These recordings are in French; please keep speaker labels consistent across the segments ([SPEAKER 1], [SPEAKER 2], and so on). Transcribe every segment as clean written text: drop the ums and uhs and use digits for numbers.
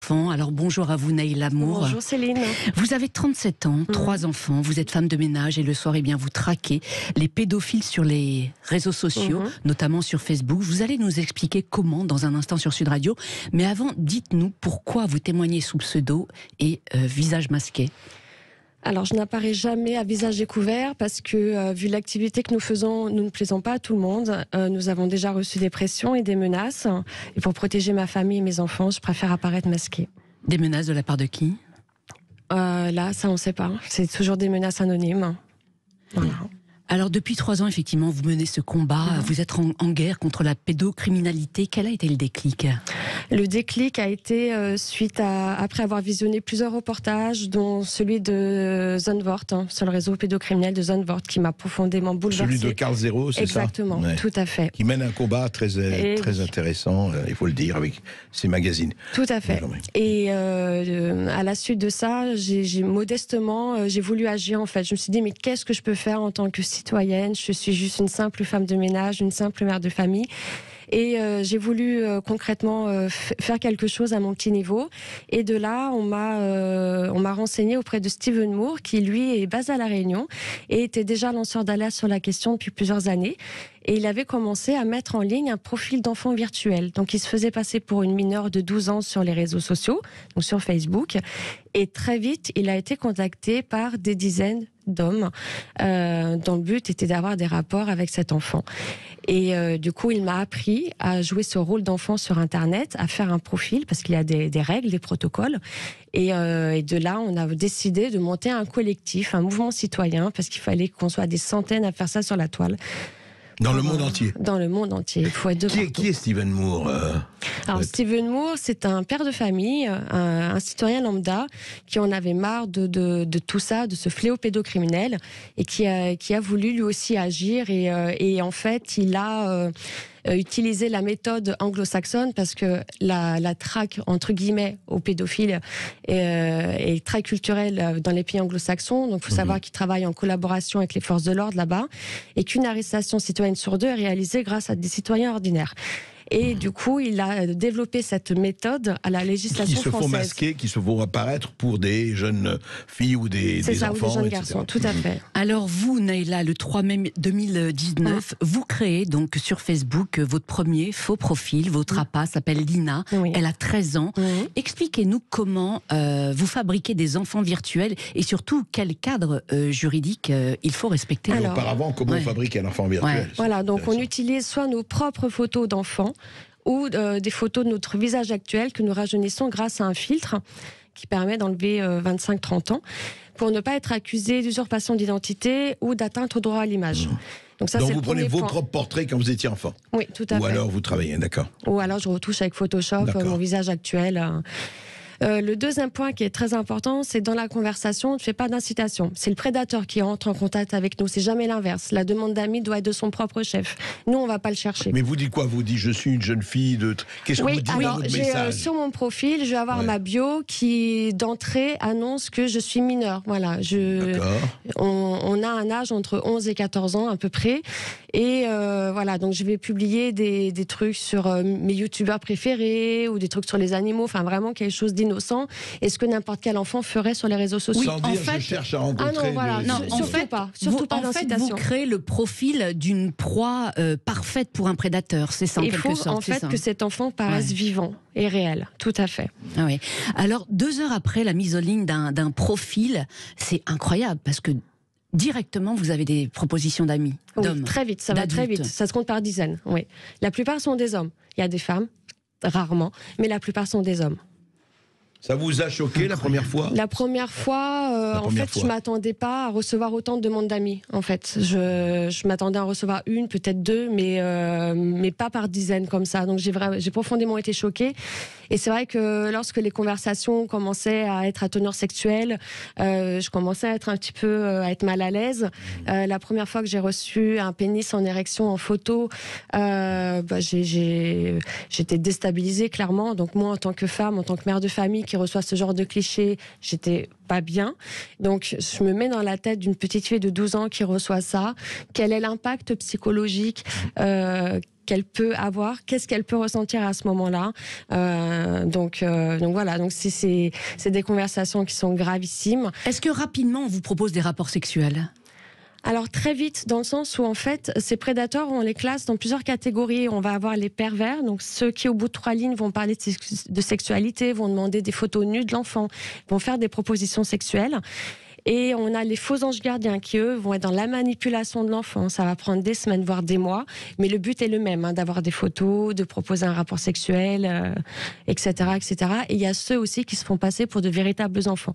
[SPEAKER 1] enfants. Alors bonjour à vous Naïla Amour.
[SPEAKER 2] Bonjour Céline.
[SPEAKER 1] Vous avez 37 ans, 3 enfants, vous êtes femme de ménage et le soir, eh bien, vous traquez les pédophiles sur les réseaux sociaux, notamment sur Facebook. Vous allez nous expliquer comment dans un instant sur Sud Radio. Mais avant, dites-nous pourquoi vous témoignez sous pseudo et visage masqué.
[SPEAKER 2] Alors, je n'apparais jamais à visage découvert parce que, vu l'activité que nous faisons, nous ne plaisons pas à tout le monde. Nous avons déjà reçu des pressions et des menaces. Et pour protéger ma famille et mes enfants, je préfère apparaître masquée.
[SPEAKER 1] Des menaces de la part de qui ?
[SPEAKER 2] Là, ça, on ne sait pas. C'est toujours des menaces anonymes. Voilà.
[SPEAKER 1] Alors, depuis 3 ans, effectivement, vous menez ce combat. Vous êtes en guerre contre la pédocriminalité. Quel a été le déclic ?
[SPEAKER 2] Le déclic a été après avoir visionné plusieurs reportages, dont celui de Zandvoort, sur le réseau pédocriminel de Zandvoort, qui m'a profondément bouleversée.
[SPEAKER 3] Celui de Karl Zero, c'est ça ?
[SPEAKER 2] Exactement, tout à fait.
[SPEAKER 3] Qui mène un combat très intéressant, il faut le dire, avec ses magazines.
[SPEAKER 2] Tout à fait. Et à la suite de ça, j'ai modestement, j'ai voulu agir en fait. Je me suis dit, mais qu'est-ce que je peux faire en tant que citoyenne ? Je suis juste une simple femme de ménage, une simple mère de famille. Et j'ai voulu concrètement faire quelque chose à mon petit niveau. Et de là, on m'a renseigné auprès de Steven Moore, qui lui est basé à La Réunion et était déjà lanceur d'alerte sur la question depuis plusieurs années. Et il avait commencé à mettre en ligne un profil d'enfant virtuel. Donc il se faisait passer pour une mineure de 12 ans sur les réseaux sociaux, donc sur Facebook. Et très vite, il a été contacté par des dizaines d'hommes dont le but était d'avoir des rapports avec cet enfant. Et du coup, il m'a appris à jouer ce rôle d'enfant sur Internet, à faire un profil, parce qu'il y a des règles, des protocoles. Et de là, on a décidé de monter un collectif, un mouvement citoyen, parce qu'il fallait qu'on soit des centaines à faire ça sur la toile.
[SPEAKER 3] Dans le monde entier.
[SPEAKER 2] Dans le monde entier. Il faut être
[SPEAKER 3] qui est Steven Moore
[SPEAKER 2] Alors, Steven Moore, c'est un père de famille, un citoyen lambda, qui en avait marre de tout ça, de ce fléau pédocriminel, et qui a voulu lui aussi agir. Et en fait, il a utilisé la méthode anglo-saxonne parce que la traque, entre guillemets, aux pédophiles est très culturelle dans les pays anglo-saxons. Donc, il faut savoir qu'il travaille en collaboration avec les forces de l'ordre là-bas et qu'une arrestation citoyenne sur 2 est réalisée grâce à des citoyens ordinaires. Et du coup, il a développé cette méthode à la législation française.
[SPEAKER 3] Qui se font masquer, qui se font apparaître pour des jeunes filles ou des enfants,
[SPEAKER 2] ou des jeunes
[SPEAKER 3] etc.
[SPEAKER 2] garçons, tout à fait.
[SPEAKER 1] Alors vous, Naïla, le 3 mai 2019, vous créez donc sur Facebook votre premier faux profil. Votre appât s'appelle Lina, elle a 13 ans. Expliquez-nous comment vous fabriquez des enfants virtuels et surtout quel cadre juridique il faut respecter.
[SPEAKER 3] Alors, auparavant, comment on fabrique un enfant virtuel
[SPEAKER 2] Voilà, donc on utilise soit nos propres photos d'enfants, ou des photos de notre visage actuel que nous rajeunissons grâce à un filtre qui permet d'enlever 25-30 ans pour ne pas être accusé d'usurpation d'identité ou d'atteinte au droit à l'image. Donc
[SPEAKER 3] vous prenez vos propres portraits quand vous étiez enfant ?
[SPEAKER 2] Oui, tout à fait.
[SPEAKER 3] Ou alors vous travaillez, d'accord.
[SPEAKER 2] Ou alors je retouche avec Photoshop mon visage actuel. Le deuxième point qui est très important, c'est dans la conversation, on ne fait pas d'incitation. C'est le prédateur qui entre en contact avec nous, c'est jamais l'inverse. La demande d'amis doit être de son propre chef. Nous, on ne va pas le chercher.
[SPEAKER 3] Mais vous dites quoi ? Vous dites je suis une jeune fille de... Qu'est-ce que vous dites dans votre message ?
[SPEAKER 2] Sur mon profil, je vais avoir ma bio qui, d'entrée, annonce que je suis mineure. Voilà, on a un âge entre 11 et 14 ans à peu près. Et voilà, donc je vais publier des trucs sur mes youtubeurs préférés ou des trucs sur les animaux, enfin vraiment quelque chose d'innocent. Et ce que n'importe quel enfant ferait sur les réseaux sociaux.
[SPEAKER 3] Sans dire, je cherche à rencontrer...
[SPEAKER 2] Surtout pas d'incitation.
[SPEAKER 1] Vous créez le profil d'une proie parfaite pour un prédateur, c'est ça en quelque sorte.
[SPEAKER 2] Il faut en fait que cet enfant paraisse vivant et réel, tout à fait.
[SPEAKER 1] Ah oui. Alors 2 heures après la mise en ligne d'un profil, c'est incroyable parce que directement, vous avez des propositions d'amis, d'hommes.
[SPEAKER 2] Très vite, ça va très vite. Ça se compte par dizaines. Oui. La plupart sont des hommes. Il y a des femmes, rarement, mais la plupart sont des hommes.
[SPEAKER 3] Ça vous a choqué la première fois ?
[SPEAKER 2] La première fois, je m'attendais pas à recevoir autant de demandes d'amis. En fait, je m'attendais à en recevoir 1, peut-être 2, mais pas par dizaines comme ça. Donc j'ai profondément été choquée. Et c'est vrai que lorsque les conversations commençaient à être à teneur sexuelle, je commençais à être un petit peu à être mal à l'aise. La première fois que j'ai reçu un pénis en érection en photo, j'étais déstabilisée clairement. Donc moi, en tant que femme, en tant que mère de famille qui reçoit ce genre de clichés, j'étais pas bien. Donc je me mets dans la tête d'une petite fille de 12 ans qui reçoit ça. Quel est l'impact psychologique qu'elle peut avoir, qu'est-ce qu'elle peut ressentir à ce moment-là. Donc voilà, donc c'est des conversations qui sont gravissimes.
[SPEAKER 1] Est-ce que rapidement on vous propose des rapports sexuels ?
[SPEAKER 2] Alors très vite, dans le sens où en fait, ces prédateurs, on les classe dans plusieurs catégories. On va avoir les pervers, donc ceux qui au bout de 3 lignes vont parler de sexualité, vont demander des photos nues de l'enfant, vont faire des propositions sexuelles. Et on a les faux anges gardiens qui, eux, vont être dans la manipulation de l'enfant. Ça va prendre des semaines, voire des mois. Mais le but est le même, d'avoir des photos, de proposer un rapport sexuel, etc., etc. Et il y a ceux aussi qui se font passer pour de véritables enfants.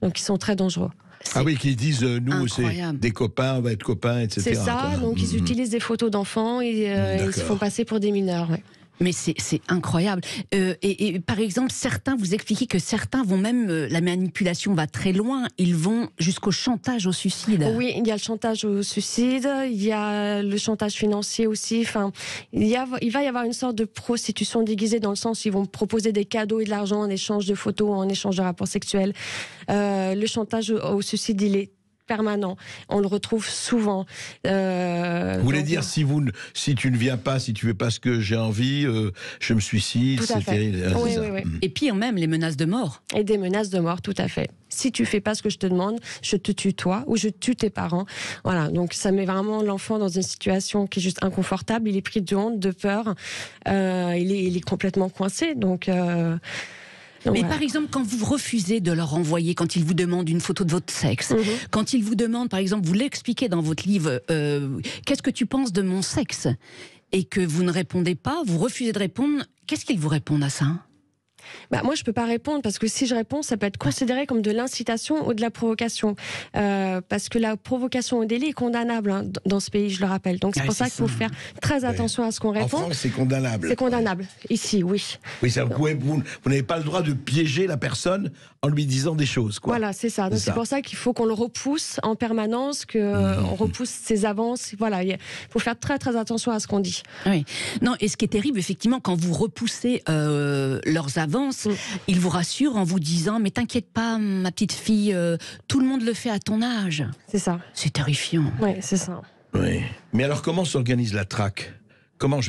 [SPEAKER 2] Donc, ils sont très dangereux.
[SPEAKER 3] Ah oui, qui disent, nous, c'est des copains, on va être copains, etc.
[SPEAKER 2] C'est ça, donc ils utilisent des photos d'enfants et ils se font passer pour des mineurs, ouais.
[SPEAKER 1] Mais c'est incroyable. Et par exemple, certains, vous expliquez que certains vont même, la manipulation va très loin, ils vont jusqu'au chantage au suicide.
[SPEAKER 2] Oui, il y a le chantage au suicide, il y a le chantage financier aussi. Enfin, il va y avoir une sorte de prostitution déguisée dans le sens où ils vont proposer des cadeaux et de l'argent en échange de photos, en échange de rapports sexuels. Le chantage au suicide, il est permanent. On le retrouve souvent.
[SPEAKER 3] Vous voulez dire, si tu ne viens pas, si tu ne fais pas ce que j'ai envie, je me suicide, c'est terrible.
[SPEAKER 2] Oui.
[SPEAKER 1] Et pire même, les menaces de mort.
[SPEAKER 2] Et des menaces de mort, tout à fait. Si tu fais pas ce que je te demande, je te tue toi ou je tue tes parents. Voilà, donc ça met vraiment l'enfant dans une situation qui est juste inconfortable. Il est pris de honte, de peur. Il est complètement coincé. Donc
[SPEAKER 1] mais par exemple, quand vous refusez de leur envoyer, quand ils vous demandent une photo de votre sexe, quand ils vous demandent, par exemple, vous l'expliquez dans votre livre, qu'est-ce que tu penses de mon sexe ? Et que vous ne répondez pas, vous refusez de répondre, qu'est-ce qu'ils vous répondent à ça ?
[SPEAKER 2] Moi, je peux pas répondre parce que si je réponds, ça peut être considéré comme de l'incitation ou de la provocation. Parce que la provocation au délit est condamnable dans ce pays, je le rappelle. Donc c'est pour ça qu'il faut faire très attention à ce qu'on répond.
[SPEAKER 3] En France, c'est condamnable.
[SPEAKER 2] C'est condamnable. Ici, oui.
[SPEAKER 3] Oui, ça, vous n'avez pas le droit de piéger la personne en lui disant des choses, quoi.
[SPEAKER 2] Voilà, c'est ça. Donc c'est pour ça qu'il faut qu'on le repousse en permanence, qu'on repousse ses avances. Voilà, il faut faire très très attention à ce qu'on dit.
[SPEAKER 1] Oui. Non, et ce qui est terrible, effectivement, quand vous repoussez leurs avances, ils vous rassurent en vous disant « Mais t'inquiète pas, ma petite fille, tout le monde le fait à ton âge. »
[SPEAKER 2] C'est ça.
[SPEAKER 1] C'est terrifiant.
[SPEAKER 2] Oui, c'est ça.
[SPEAKER 3] Oui. Mais alors, comment s'organise la traque ? Comment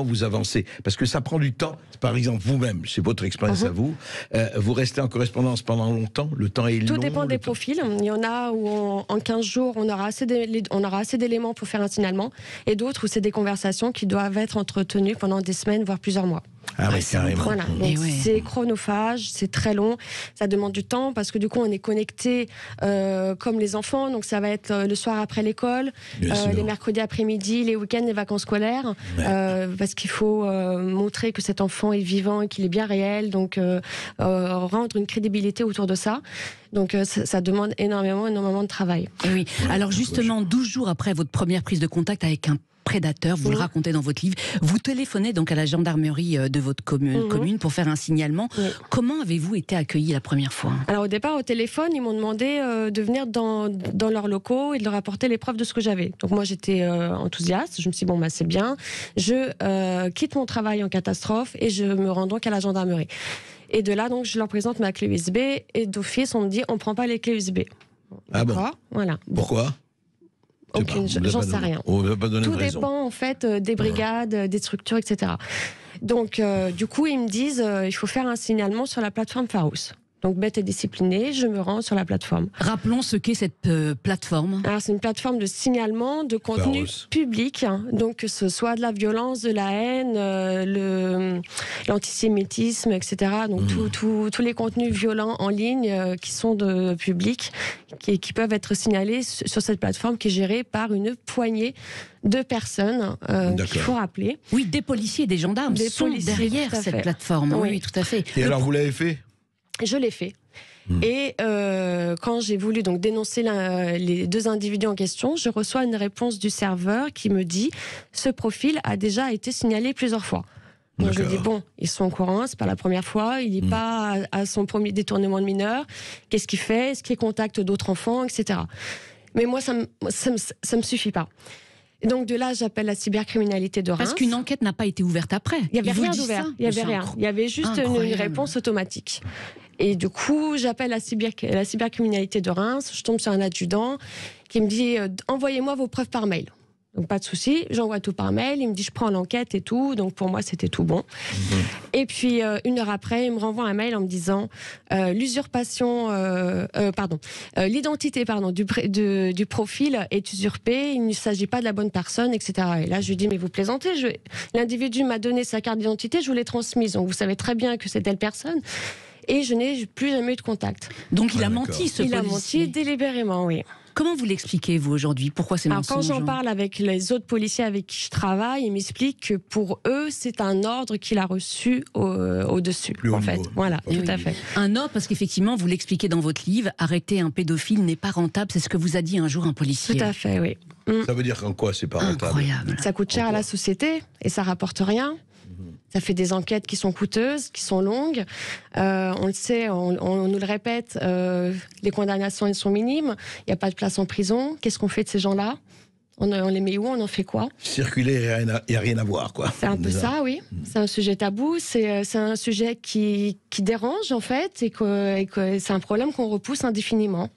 [SPEAKER 3] vous avancez ? Parce que ça prend du temps. Par exemple, vous-même, c'est votre expérience à vous. Vous restez en correspondance pendant longtemps. Le temps est long.
[SPEAKER 2] Tout dépend des profils. Il y en a où en 15 jours, on aura assez d'éléments pour faire un signalement. Et d'autres où c'est des conversations qui doivent être entretenues pendant des semaines, voire plusieurs mois.
[SPEAKER 3] Ah oui, carrément.
[SPEAKER 2] Voilà. C'est chronophage, c'est très long, ça demande du temps parce que du coup on est connecté comme les enfants, donc ça va être le soir après l'école, les mercredis après-midi, les week-ends, les vacances scolaires, parce qu'il faut montrer que cet enfant est vivant et qu'il est bien réel, donc rendre une crédibilité autour de ça. Donc ça demande énormément de travail.
[SPEAKER 1] Et oui. Alors justement, 12 jours après votre première prise de contact avec un prédateur, vous le racontez dans votre livre, vous téléphonez donc à la gendarmerie de votre commune pour faire un signalement. Comment avez-vous été accueillis la première fois ?
[SPEAKER 2] Alors au départ, au téléphone, ils m'ont demandé de venir dans leurs locaux et de leur apporter les preuves de ce que j'avais. Donc moi j'étais enthousiaste, je me suis dit c'est bien, je quitte mon travail en catastrophe et je me rends donc à la gendarmerie. Et de là donc je leur présente ma clé USB et d'office on me dit on prend pas les clés USB.
[SPEAKER 3] Ah bon ?
[SPEAKER 2] Voilà.
[SPEAKER 3] Pourquoi ?
[SPEAKER 2] J'en sais rien. Tout dépend en fait des brigades, des structures, etc. Donc du coup ils me disent il faut faire un signalement sur la plateforme Pharos. Donc bête et disciplinée, je me rends sur la plateforme.
[SPEAKER 1] Rappelons ce qu'est cette plateforme.
[SPEAKER 2] Alors c'est une plateforme de signalement de contenu public, donc que ce soit de la violence, de la haine, l'antisémitisme, etc. Donc tous les contenus violents en ligne qui sont publics, qui peuvent être signalés sur cette plateforme qui est gérée par une poignée de personnes qu'il faut rappeler.
[SPEAKER 1] Oui, des policiers et des gendarmes sont derrière cette plateforme. Oui, tout à fait.
[SPEAKER 3] Et alors vous l'avez fait ?
[SPEAKER 2] Je l'ai fait. Et quand j'ai voulu donc dénoncer les deux individus en question, je reçois une réponse du serveur qui me dit « Ce profil a déjà été signalé plusieurs fois ». Donc je dis ils sont au courant, c'est pas la premime fois, il n'est pas à son premier détournement de mineur. Qu'est-ce qu'il fait ? Est-ce qu'il contacte d'autres enfants, etc. Mais moi, ça me suffit pas. Et donc de là, j'appelle la cybercriminalité de Reims.
[SPEAKER 1] Parce qu'une enquête n'a pas été ouverte après.
[SPEAKER 2] Il n'y avait rien d'ouvert. Il y avait rien. Il y avait juste une réponse automatique. Et du coup, j'appelle la cybercriminalité de Reims. Je tombe sur un adjudant qui me dit envoyez-moi vos preuves par mail. Donc pas de souci, j'envoie tout par mail, il me dit je prends l'enquête et tout, donc pour moi c'était tout bon. Et puis 1 heure après, il me renvoie un mail en me disant l'identité du profil est usurpée, il ne s'agit pas de la bonne personne, etc. Et là je lui dis mais vous plaisantez, l'individu m'a donné sa carte d'identité, je vous l'ai transmise, donc vous savez très bien que c'est telle personne. Et je n'ai plus jamais eu de contact.
[SPEAKER 1] Donc il a menti, ce policier.
[SPEAKER 2] Il a menti délibérément, oui.
[SPEAKER 1] Comment vous l'expliquez, vous, aujourd'hui? Pourquoi c'est mensonge?
[SPEAKER 2] Quand j'en parle avec les autres policiers avec qui je travaille, ils m'expliquent que pour eux, c'est un ordre qu'il a reçu au-dessus, en fait. Voilà, tout à fait.
[SPEAKER 1] Un ordre, parce qu'effectivement, vous l'expliquez dans votre livre, arrêter un pédophile n'est pas rentable. C'est ce que vous a dit un jour un policier.
[SPEAKER 2] Tout à fait, oui.
[SPEAKER 3] Ça veut dire qu'en quoi c'est pas rentable?
[SPEAKER 1] Incroyable.
[SPEAKER 2] Ça coûte cher à la société et ça rapporte rien. Ça fait des enquêtes qui sont coûteuses, qui sont longues. On le sait, on nous le répète, les condamnations elles sont minimes. Il n'y a pas de place en prison. Qu'est-ce qu'on fait de ces gens-là? On les met où? On en fait quoi? Circuler,
[SPEAKER 3] il n'y a rien à voir, quoi.
[SPEAKER 2] C'est un peu ça, oui. C'est un sujet tabou. C'est un sujet qui dérange, en fait, et que c'est un problème qu'on repousse indéfiniment.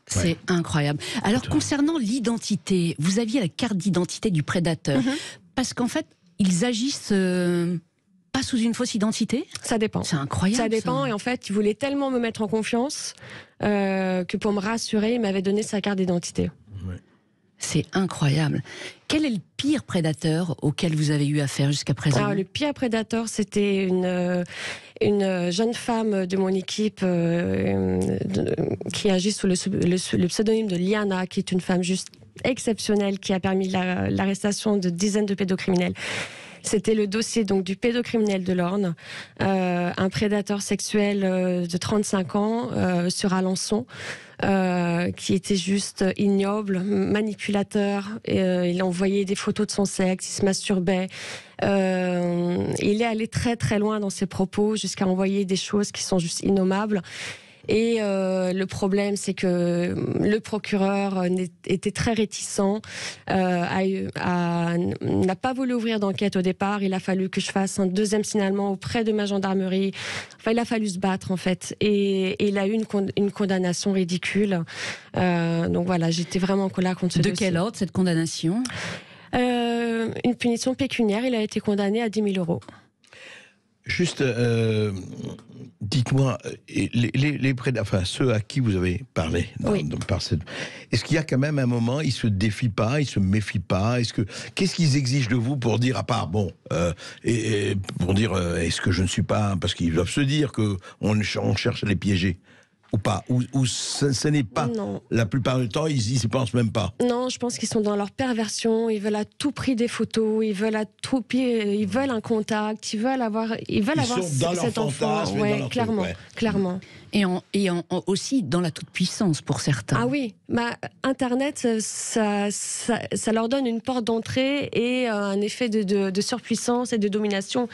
[SPEAKER 1] C'est incroyable. Alors, concernant l'identité, vous aviez la carte d'identité du prédateur. Parce qu'en fait, ils agissent pas sous une fausse identité?
[SPEAKER 2] Ça dépend.
[SPEAKER 1] C'est incroyable.
[SPEAKER 2] Ça dépend. Et en fait, il voulait tellement me mettre en confiance que pour me rassurer, il m'avait donné sa carte d'identité.
[SPEAKER 1] C'est incroyable. Quel est le pire prédateur auquel vous avez eu affaire jusqu'à présent?
[SPEAKER 2] Alors, le pire prédateur, c'était une jeune femme de mon équipe qui agit sous le pseudonyme de Liana, qui est une femme juste exceptionnelle, qui a permis l'arrestation de dizaines de pédocriminels. C'était le dossier donc du pédocriminel de l'Orne, un prédateur sexuel de 35 ans sur Alençon, qui était juste ignoble, manipulateur. Il envoyait des photos de son sexe, il se masturbait. Il est allé très très loin dans ses propos, jusqu'à envoyer des choses qui sont juste innommables. Et le problème, c'est que le procureur était très réticent, n'a pas voulu ouvrir d'enquête au départ. Il a fallu que je fasse un deuxième signalement auprès de ma gendarmerie. Enfin, il a fallu se battre, en fait. Et il a eu une condamnation ridicule. Donc voilà, j'étais vraiment en colère contre ce dossier.
[SPEAKER 1] De quel ordre, cette condamnation?
[SPEAKER 2] Une punition pécuniaire. Il a été condamné à 10 000 €.
[SPEAKER 3] Juste, dites-moi, ceux à qui vous avez parlé, est-ce qu'il y a quand même un moment, ils se défient pas, ils se méfient pas? Qu'est-ce qu'ils exigent de vous pour dire, à part, pour dire, est-ce que je ne suis pas, parce qu'ils doivent se dire qu'on cherche à les piéger? Ou pas? Ou ce n'est pas? Non. La plupart du temps, ils n'y pensent même pas.
[SPEAKER 2] Non, je pense qu'ils sont dans leur perversion. Ils veulent à tout prix des photos. Ils veulent un contact. Ils veulent avoir cet enfant. Ouais, clairement, clairement.
[SPEAKER 1] Et aussi dans la toute-puissance pour certains.
[SPEAKER 2] Ah oui, Internet, ça leur donne une porte d'entrée et un effet de surpuissance et de domination.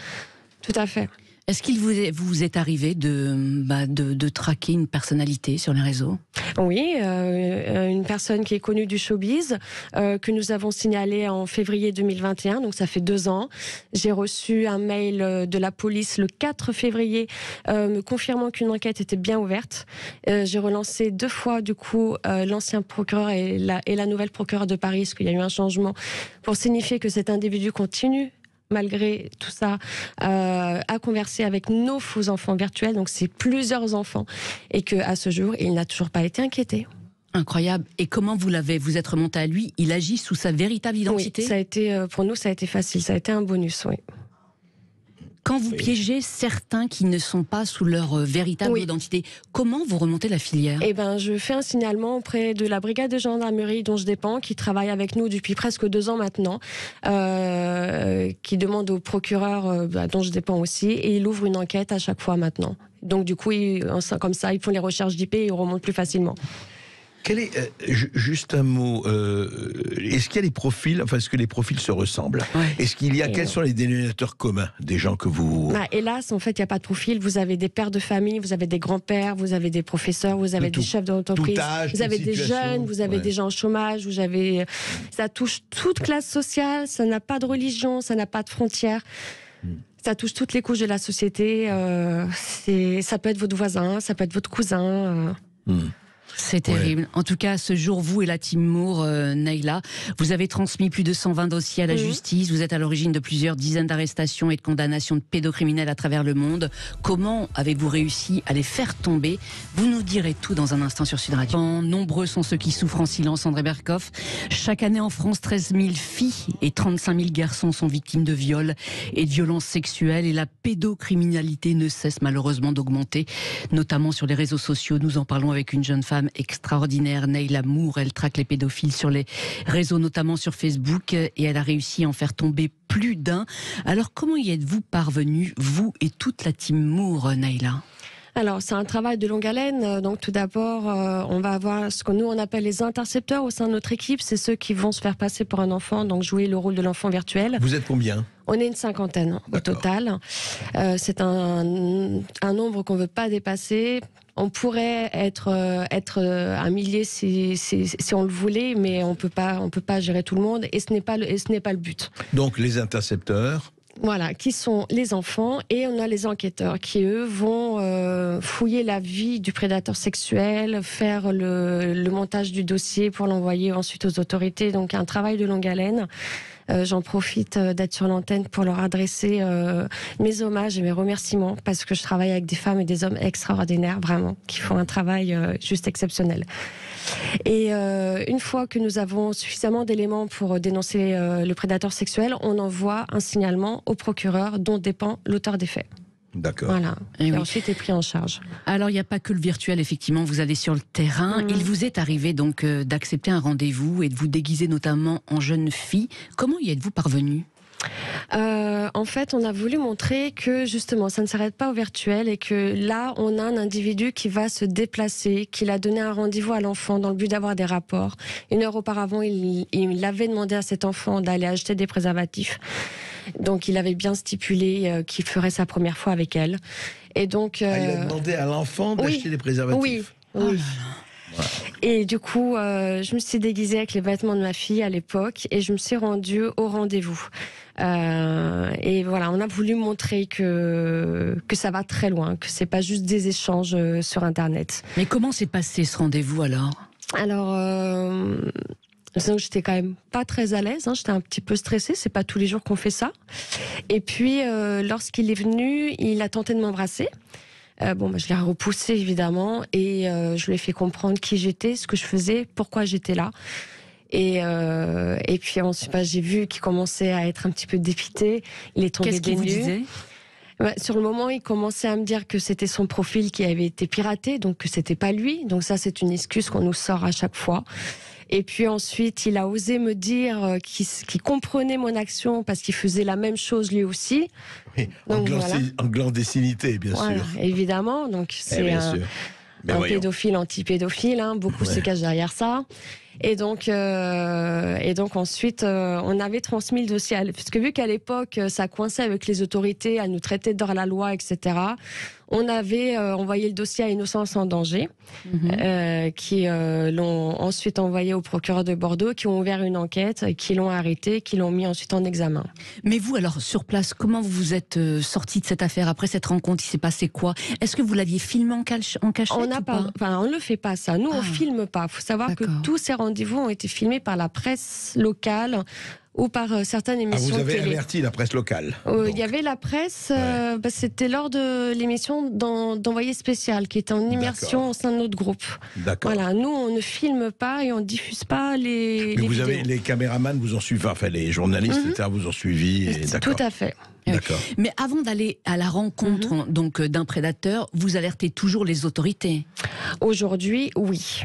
[SPEAKER 2] Tout à fait.
[SPEAKER 1] Est-ce qu'il vous est arrivé de traquer une personnalité sur les réseaux?
[SPEAKER 2] Oui, une personne qui est connue du showbiz, que nous avons signalée en février 2021, donc ça fait 2 ans. J'ai reçu un mail de la police le 4 février me confirmant qu'une enquête était bien ouverte. J'ai relancé 2 fois, du coup, l'ancien procureur et la nouvelle procureure de Paris, parce qu'il y a eu un changement, pour signifier que cet individu continue, malgré tout ça, à converser avec nos faux enfants virtuels, donc c'est plusieurs enfants, et qu'à ce jour, il n'a toujours pas été inquiété.
[SPEAKER 1] Incroyable. Et comment vous êtes remonté à lui? Il agit sous sa véritable identité?
[SPEAKER 2] Oui, ça a été, pour nous, ça a été facile, ça a été un bonus, oui.
[SPEAKER 1] Quand vous piégez certains qui ne sont pas sous leur véritable identité, comment vous remontez la filière?
[SPEAKER 2] Je fais un signalement auprès de la brigade de gendarmerie dont je dépends, qui travaille avec nous depuis presque 2 ans maintenant, qui demande au procureur dont je dépends aussi, et il ouvre une enquête à chaque fois maintenant. Donc du coup, comme ça, ils font les recherches d'IP et ils remontent plus facilement.
[SPEAKER 3] Juste un mot, est-ce qu'il y a des profils, est-ce que les profils se ressemblent? Est-ce qu'il y a, quels sont les dénominateurs communs des gens que vous...
[SPEAKER 2] Hélas, en fait, il n'y a pas de profil. Vous avez des pères de famille, vous avez des grands-pères, vous avez des professeurs, vous avez des chefs d'entreprise, vous avez des jeunes, vous avez des gens au chômage, ça touche toute classe sociale, ça n'a pas de religion, ça n'a pas de frontières. Ça touche toutes les couches de la société. Ça peut être votre voisin, ça peut être votre cousin.
[SPEAKER 1] C'est terrible. En tout cas, ce jour, vous et la team Moore, Nayla, vous avez transmis plus de 120 dossiers à la justice. Vous êtes à l'origine de plusieurs dizaines d'arrestations et de condamnations de pédocriminels à travers le monde. Comment avez-vous réussi à les faire tomber? Vous nous direz tout dans un instant sur Sud Radio. Nombreux sont ceux qui souffrent en silence, André Berkoff. Chaque année en France, 13 000 filles et 35 000 garçons sont victimes de viols et de violences sexuelles. Et la pédocriminalité ne cesse malheureusement d'augmenter, notamment sur les réseaux sociaux. Nous en parlons avec une jeune femme extraordinaire, Nayla Moore. Elle traque les pédophiles sur les réseaux, notamment sur Facebook, et elle a réussi à en faire tomber plus d'un. Alors comment y êtes-vous parvenue, vous et toute la team Moore, Nayla?
[SPEAKER 2] Alors, c'est un travail de longue haleine. Donc, tout d'abord, on va avoir ce que nous, on appelle les intercepteurs au sein de notre équipe. C'est ceux qui vont se faire passer pour un enfant, donc jouer le rôle de l'enfant virtuel.
[SPEAKER 3] Vous êtes combien? On
[SPEAKER 2] est une cinquantaine au total. C'est un nombre qu'on ne veut pas dépasser. On pourrait être un millier si on le voulait, mais on peut pas gérer tout le monde, et ce n'est pas le but.
[SPEAKER 3] Donc, les intercepteurs...
[SPEAKER 2] Voilà, qui sont les enfants, et on a les enquêteurs qui, eux, vont fouiller la vie du prédateur sexuel, faire le montage du dossier pour l'envoyer ensuite aux autorités. Donc un travail de longue haleine. J'en profite d'être sur l'antenne pour leur adresser mes hommages et mes remerciements, parce que je travaille avec des femmes et des hommes extraordinaires, vraiment, qui font un travail juste exceptionnel. Et une fois que nous avons suffisamment d'éléments pour dénoncer le prédateur sexuel, on envoie un signalement au procureur dont dépend l'auteur des faits.
[SPEAKER 3] D'accord.
[SPEAKER 2] Voilà. Et ensuite est pris en charge.
[SPEAKER 1] Alors il n'y a pas que le virtuel, effectivement, vous allez sur le terrain. Il vous est arrivé donc d'accepter un rendez-vous et de vous déguiser notamment en jeune fille. Comment y êtes-vous parvenue?
[SPEAKER 2] En fait, on a voulu montrer que justement, ça ne s'arrête pas au virtuel, et que là, on a un individu qui va se déplacer, qu'il a donné un rendez-vous à l'enfant dans le but d'avoir des rapports. 1 heure auparavant, il avait demandé à cet enfant d'aller acheter des préservatifs. Donc, il avait bien stipulé qu'il ferait sa première fois avec elle. Et donc,
[SPEAKER 3] il a demandé à l'enfant d'acheter des préservatifs.
[SPEAKER 2] Oui.
[SPEAKER 3] Oh.
[SPEAKER 2] Et du coup, je me suis déguisée avec les vêtements de ma fille à l'époque, et je me suis rendue au rendez-vous. Et voilà, on a voulu montrer que ça va très loin, que c'est pas juste des échanges sur Internet.
[SPEAKER 1] Mais comment s'est passé ce rendez-vous alors?
[SPEAKER 2] J'étais quand même pas très à l'aise, j'étais un petit peu stressée, c'est pas tous les jours qu'on fait ça. Et puis, lorsqu'il est venu, il a tenté de m'embrasser. Je l'ai repoussé évidemment, et je lui ai fait comprendre qui j'étais, ce que je faisais, pourquoi j'étais là. Et puis ensuite, j'ai vu qu'il commençait à être un petit peu dépité. Il est tombé des nues.
[SPEAKER 1] Qu'est-ce qu'il vous disait?
[SPEAKER 2] Sur le moment, il commençait à me dire que c'était son profil qui avait été piraté, donc que c'était pas lui. Donc ça, c'est une excuse qu'on nous sort à chaque fois. Et puis ensuite, il a osé me dire qu'il comprenait mon action parce qu'il faisait la même chose lui aussi.
[SPEAKER 3] Oui, en clandestinité, bien sûr.
[SPEAKER 2] Évidemment, donc c'est un pédophile anti-pédophile, beaucoup se cachent derrière ça. Et donc ensuite, on avait transmis le dossier, parce que vu qu'à l'époque, ça coinçait avec les autorités, elles nous traitaient d'hors la loi, etc. On avait envoyé le dossier à Innocence en danger, qui l'ont ensuite envoyé au procureur de Bordeaux, qui ont ouvert une enquête, qui l'ont arrêté, qui l'ont mis ensuite en examen.
[SPEAKER 1] Mais vous, alors, sur place, comment vous vous êtes sorti de cette affaire après cette rencontre? Il s'est passé quoi? Est-ce que vous l'aviez filmé en cachette?
[SPEAKER 2] On ne le fait pas, ça. Nous, on filme pas. Il faut savoir que tous ces rendez-vous ont été filmés par la presse locale ou par certaines émissions de télé.
[SPEAKER 3] Vous avez averti la presse locale?
[SPEAKER 2] Il y avait la presse, c'était lors de l'émission d'Envoyé spécial, qui était en immersion au sein de notre groupe.
[SPEAKER 3] D'accord.
[SPEAKER 2] Voilà, nous, on ne filme pas et on ne diffuse pas les vidéos.
[SPEAKER 3] Les caméramans vous ont suivi, enfin les journalistes, etc., vous ont suivi.
[SPEAKER 2] Tout à fait.
[SPEAKER 3] D'accord.
[SPEAKER 1] Mais avant d'aller à la rencontre donc d'un prédateur, vous alertez toujours les autorités?
[SPEAKER 2] Aujourd'hui, oui.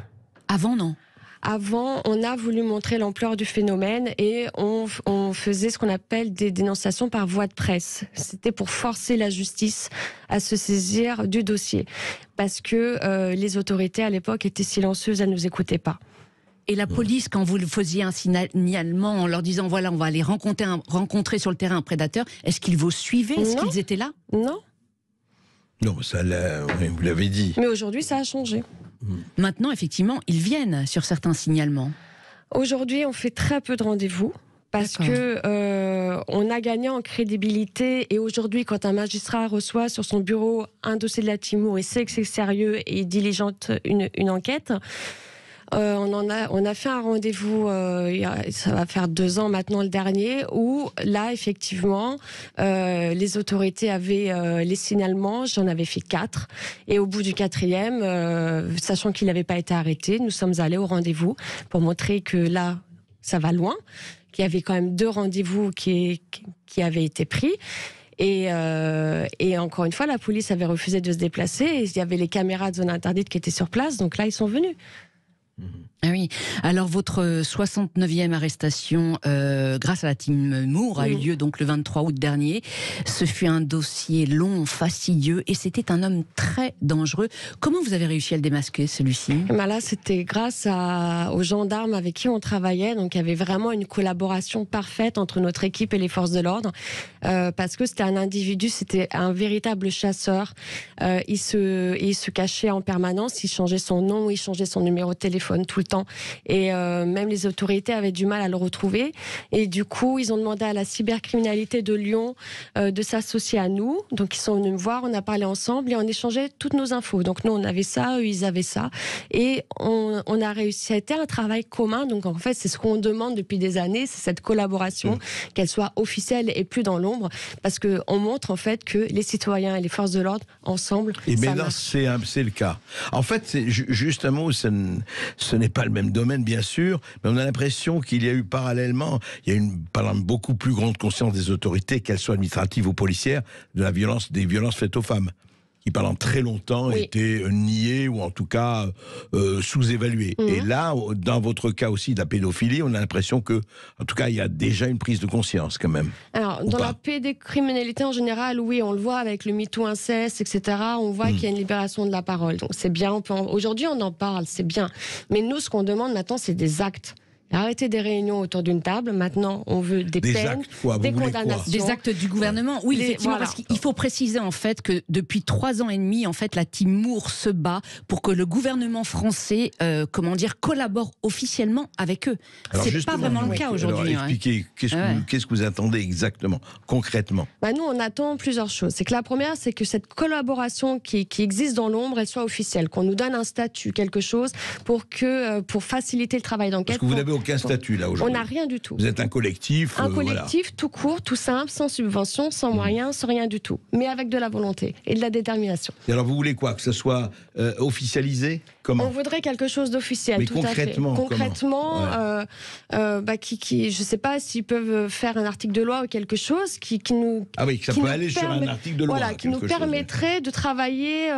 [SPEAKER 1] Avant, non?
[SPEAKER 2] Avant, on a voulu montrer l'ampleur du phénomène, et on faisait ce qu'on appelle des dénonciations par voie de presse. C'était pour forcer la justice à se saisir du dossier, parce que les autorités à l'époque étaient silencieuses, elles ne nous écoutaient pas.
[SPEAKER 1] Et la police, quand vous faisiez un signalement en leur disant voilà, on va aller rencontrer sur le terrain un prédateur, est-ce qu'ils vous suivaient? Est-ce qu'ils étaient là?
[SPEAKER 2] Non.
[SPEAKER 3] Non, ça, vous l'avez dit.
[SPEAKER 2] Mais aujourd'hui, ça a changé.
[SPEAKER 1] Maintenant, effectivement, ils viennent sur certains signalements.
[SPEAKER 2] Aujourd'hui, on fait très peu de rendez-vous, parce que on a gagné en crédibilité. Et aujourd'hui, quand un magistrat reçoit sur son bureau un dossier de la Team Moore et sait que c'est sérieux et il diligente une enquête, on a fait un rendez-vous, ça va faire 2 ans maintenant le dernier, où là effectivement les autorités avaient les signalements, j'en avais fait 4, et au bout du 4e, sachant qu'il n'avait pas été arrêté, nous sommes allés au rendez-vous pour montrer que là ça va loin, qu'il y avait quand même 2 rendez-vous qui avaient été pris. Et encore une fois, la police avait refusé de se déplacer, et il y avait les caméras de zone interdite qui étaient sur place, donc là ils sont venus.
[SPEAKER 1] Ah oui. Alors votre 69e arrestation grâce à la Team Moore a eu lieu donc le 23 août dernier. Ce fut un dossier long, fastidieux, et c'était un homme très dangereux. Comment vous avez réussi à le démasquer, celui-ci ?
[SPEAKER 2] Là, c'était grâce aux gendarmes avec qui on travaillait. Donc il y avait vraiment une collaboration parfaite entre notre équipe et les forces de l'ordre, parce que c'était un individu, c'était un véritable chasseur. Il se cachait en permanence, il changeait son nom, il changeait son numéro de téléphone tout le temps, et même les autorités avaient du mal à le retrouver, et du coup ils ont demandé à la cybercriminalité de Lyon de s'associer à nous. Donc ils sont venus me voir, on a parlé ensemble et on échangeait toutes nos infos. Donc nous on avait ça, eux ils avaient ça, et on a réussi. C'était un travail commun. Donc en fait c'est ce qu'on demande depuis des années, c'est cette collaboration, qu'elle soit officielle et plus dans l'ombre, parce que on montre en fait que les citoyens et les forces de l'ordre ensemble.
[SPEAKER 3] Et maintenant c'est le cas. En fait, juste un mot, ce n'est pas le même domaine, bien sûr, mais on a l'impression qu'il y a eu parallèlement, il y a une beaucoup plus grande conscience des autorités, qu'elles soient administratives ou policières, des violences faites aux femmes, qui pendant très longtemps étaient niées ou en tout cas sous-évaluées. Et là, dans votre cas aussi de la pédophilie, on a l'impression que, en tout cas, il y a déjà une prise de conscience quand même.
[SPEAKER 2] Alors, dans la pédocriminalité en général, oui, on le voit avec le MeToo inceste, etc. On voit qu'il y a une libération de la parole. Donc c'est bien. Aujourd'hui, on en parle, c'est bien. Mais nous, ce qu'on demande maintenant, c'est des actes. Arrêter des réunions autour d'une table. Maintenant, on veut des peines, des condamnations.
[SPEAKER 1] Des actes du gouvernement. Oui, effectivement, parce qu'il faut préciser en fait que depuis 3 ans et demi, en fait, la Team Moore se bat pour que le gouvernement français, collabore officiellement avec eux. C'est pas vraiment le cas aujourd'hui.
[SPEAKER 3] Expliquez, qu'est-ce que vous attendez exactement, concrètement ?
[SPEAKER 2] Nous, on attend plusieurs choses. C'est que la première, c'est que cette collaboration qui existe dans l'ombre, elle soit officielle, qu'on nous donne un statut, quelque chose pour faciliter le travail d'enquête.
[SPEAKER 3] Aucun statut là aujourd'hui.
[SPEAKER 2] On n'a rien du tout.
[SPEAKER 3] Vous êtes un collectif.
[SPEAKER 2] Un collectif tout court, tout simple, sans subvention, sans moyens, sans rien du tout. Mais avec de la volonté et de la détermination.
[SPEAKER 3] Et alors vous voulez quoi ? Que ce soit officialisé ? Comment ?
[SPEAKER 2] On voudrait quelque chose d'officiel, tout à fait. Concrètement, je ne sais pas s'ils peuvent faire un article de loi ou quelque chose qui nous...
[SPEAKER 3] Ah oui, que ça peut aller sur un article de loi.
[SPEAKER 2] Voilà, qui nous permettrait de travailler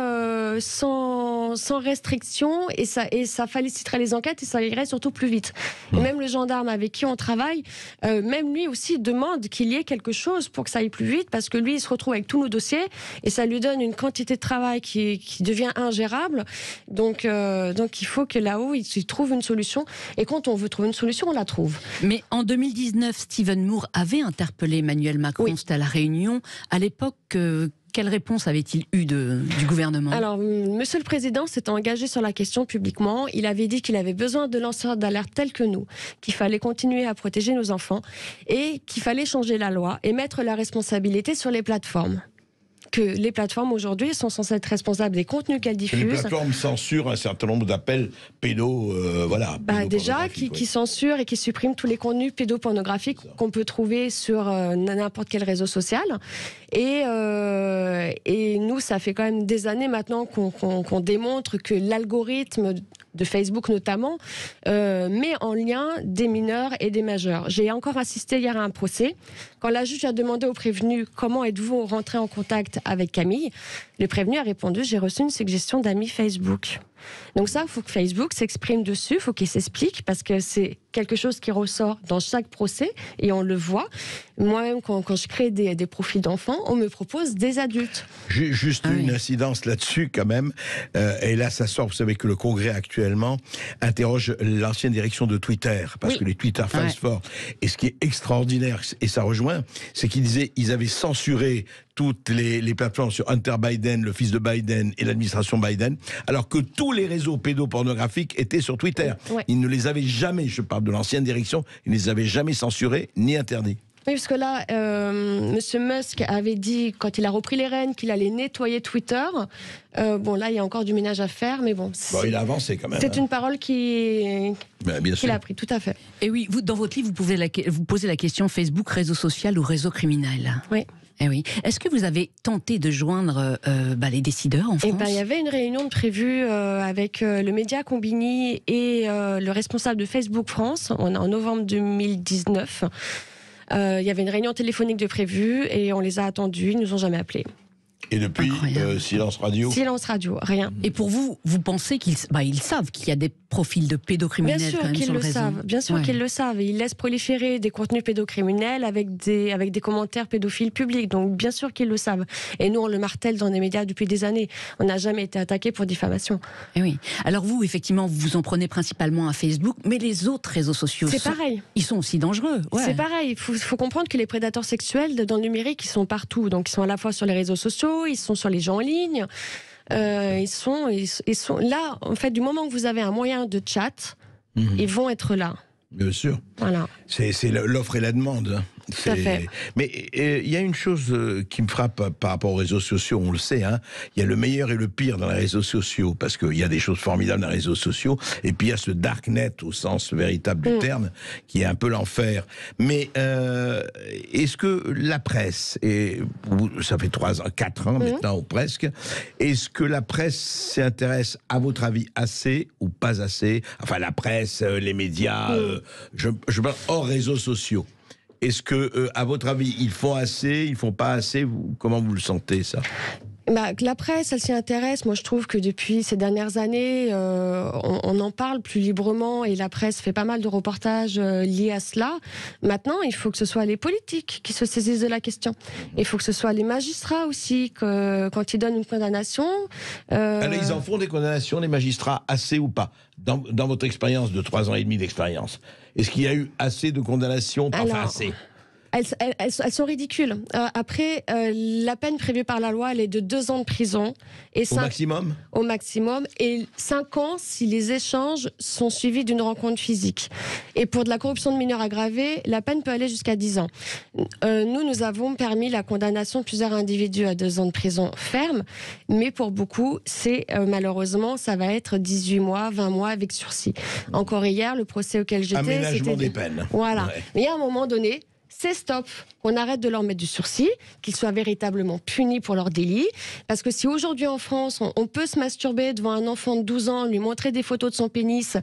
[SPEAKER 2] sans restriction, et ça faciliterait les enquêtes et ça irait surtout plus vite. Et même le gendarme avec qui on travaille, même lui aussi demande qu'il y ait quelque chose pour que ça aille plus vite, parce que lui il se retrouve avec tous nos dossiers et ça lui donne une quantité de travail qui devient ingérable. Donc il faut que là-haut il trouve une solution, et quand on veut trouver une solution, on la trouve.
[SPEAKER 1] Mais en 2019, Stephen Moore avait interpellé Emmanuel Macron, c'était à La Réunion. À l'époque, quelle réponse avait-il eu du gouvernement ?
[SPEAKER 2] Alors, Monsieur le Président s'est engagé sur la question publiquement. Il avait dit qu'il avait besoin de lanceurs d'alerte tels que nous, qu'il fallait continuer à protéger nos enfants et qu'il fallait changer la loi et mettre la responsabilité sur les plateformes. Que les plateformes aujourd'hui sont censées être responsables des contenus qu'elles diffusent.
[SPEAKER 3] Les plateformes censurent un certain nombre d'appels
[SPEAKER 2] déjà, qui censurent et qui suppriment tous les contenus pédopornographiques qu'on peut trouver sur n'importe quel réseau social. Et nous, ça fait quand même des années maintenant qu'on démontre que l'algorithme de Facebook notamment met en lien des mineurs et des majeurs. J'ai encore assisté hier à un procès. Quand la juge a demandé au prévenu « Comment êtes-vous rentré en contact avec Camille ?», le prévenu a répondu « J'ai reçu une suggestion d'amis Facebook ». Donc ça, il faut que Facebook s'exprime dessus, il faut qu'il s'explique, parce que c'est quelque chose qui ressort dans chaque procès et on le voit. Moi-même, quand je crée des profils d'enfants, on me propose des adultes.
[SPEAKER 3] Juste une incidence là-dessus quand même, et là ça sort, vous savez que le Congrès actuellement interroge l'ancienne direction de Twitter, parce que les Twitter fassent fort. Et ce qui est extraordinaire, et ça rejoint, c'est qu'ils disaient ils avaient censuré toutes les plateformes sur Hunter Biden, le fils de Biden et l'administration Biden, alors que tous les réseaux pédopornographiques étaient sur Twitter. Ils ne les avaient jamais, je parle de l'ancienne direction, ils ne les avaient jamais censurés ni interdits.
[SPEAKER 2] Oui, parce que là, Monsieur Musk avait dit, quand il a repris les rênes, qu'il allait nettoyer Twitter. Bon, là, il y a encore du ménage à faire, mais bon.
[SPEAKER 3] Il a avancé quand même.
[SPEAKER 2] C'est une parole qu'il a pris, tout à fait.
[SPEAKER 1] Et oui, vous, dans votre livre, vous posez la question Facebook, réseau social ou réseau criminel.
[SPEAKER 2] Oui.
[SPEAKER 1] Eh oui. Est-ce que vous avez tenté de joindre les décideurs en France ?
[SPEAKER 2] Il y avait une réunion prévue avec le Média Combini et le responsable de Facebook France en novembre 2019. Il y avait une réunion téléphonique de prévue et on les a attendus, ils ne nous ont jamais appelés.
[SPEAKER 3] Et depuis, silence radio ?
[SPEAKER 2] Silence radio, rien.
[SPEAKER 1] Et pour vous, vous pensez qu'ils savent qu'il y a des profils de pédocriminels quand même sur le réseau ?
[SPEAKER 2] Bien sûr qu'ils le savent. Ils laissent proliférer des contenus pédocriminels avec des commentaires pédophiles publics. Donc bien sûr qu'ils le savent. Et nous, on le martèle dans les médias depuis des années. On n'a jamais été attaqué pour diffamation.
[SPEAKER 1] Et oui. Alors vous, effectivement, vous vous en prenez principalement à Facebook, mais les autres réseaux sociaux,
[SPEAKER 2] c'est pareil.
[SPEAKER 1] Ils sont aussi dangereux. Ouais.
[SPEAKER 2] C'est pareil. Il faut comprendre que les prédateurs sexuels dans le numérique, ils sont partout. Donc ils sont à la fois sur les réseaux sociaux, ils sont sur les gens en ligne. Ils sont là, en fait, du moment que vous avez un moyen de chat, ils vont être là.
[SPEAKER 3] Bien sûr.
[SPEAKER 2] Voilà.
[SPEAKER 3] C'est l'offre et la demande.
[SPEAKER 2] Tout à fait.
[SPEAKER 3] Mais il y a une chose qui me frappe par rapport aux réseaux sociaux, on le sait, il y a le meilleur et le pire dans les réseaux sociaux, parce qu'il y a des choses formidables dans les réseaux sociaux, et puis il y a ce darknet au sens véritable du terme, qui est un peu l'enfer. Mais est-ce que la presse, et ça fait 4 ans maintenant ou presque, est-ce que la presse s'intéresse, à votre avis, assez ou pas assez ? Enfin, la presse, les médias, je parle hors réseaux sociaux. Est-ce que, à votre avis, ils font assez, ils font pas assez ? Comment vous le sentez, ça ?
[SPEAKER 2] La presse, elle s'y intéresse. Moi, je trouve que depuis ces dernières années, on en parle plus librement et la presse fait pas mal de reportages liés à cela. Maintenant, il faut que ce soit les politiques qui se saisissent de la question. Il faut que ce soit les magistrats aussi, quand ils donnent une condamnation.
[SPEAKER 3] Alors, ils en font des condamnations, les magistrats, assez ou pas ? Dans votre expérience de 3 ans et demi d'expérience, est-ce qu'il y a eu assez de condamnations ? Enfin, assez.
[SPEAKER 2] Elles sont ridicules. Après, la peine prévue par la loi, elle est de 2 ans de prison. Et
[SPEAKER 3] au maximum ? Au
[SPEAKER 2] maximum. Et 5 ans si les échanges sont suivis d'une rencontre physique. Et pour de la corruption de mineurs aggravée, la peine peut aller jusqu'à 10 ans. Nous avons permis la condamnation de plusieurs individus à 2 ans de prison ferme. Mais pour beaucoup, malheureusement, ça va être 18 mois, 20 mois avec sursis. Encore hier, le procès auquel j'étais...
[SPEAKER 3] Aménagement des peines.
[SPEAKER 2] Voilà.
[SPEAKER 3] Ouais.
[SPEAKER 2] Mais à un moment donné... C'est stop. On arrête de leur mettre du sursis, qu'ils soient véritablement punis pour leurs délits. Parce que si aujourd'hui en France, on peut se masturber devant un enfant de 12 ans, lui montrer des photos de son pénis,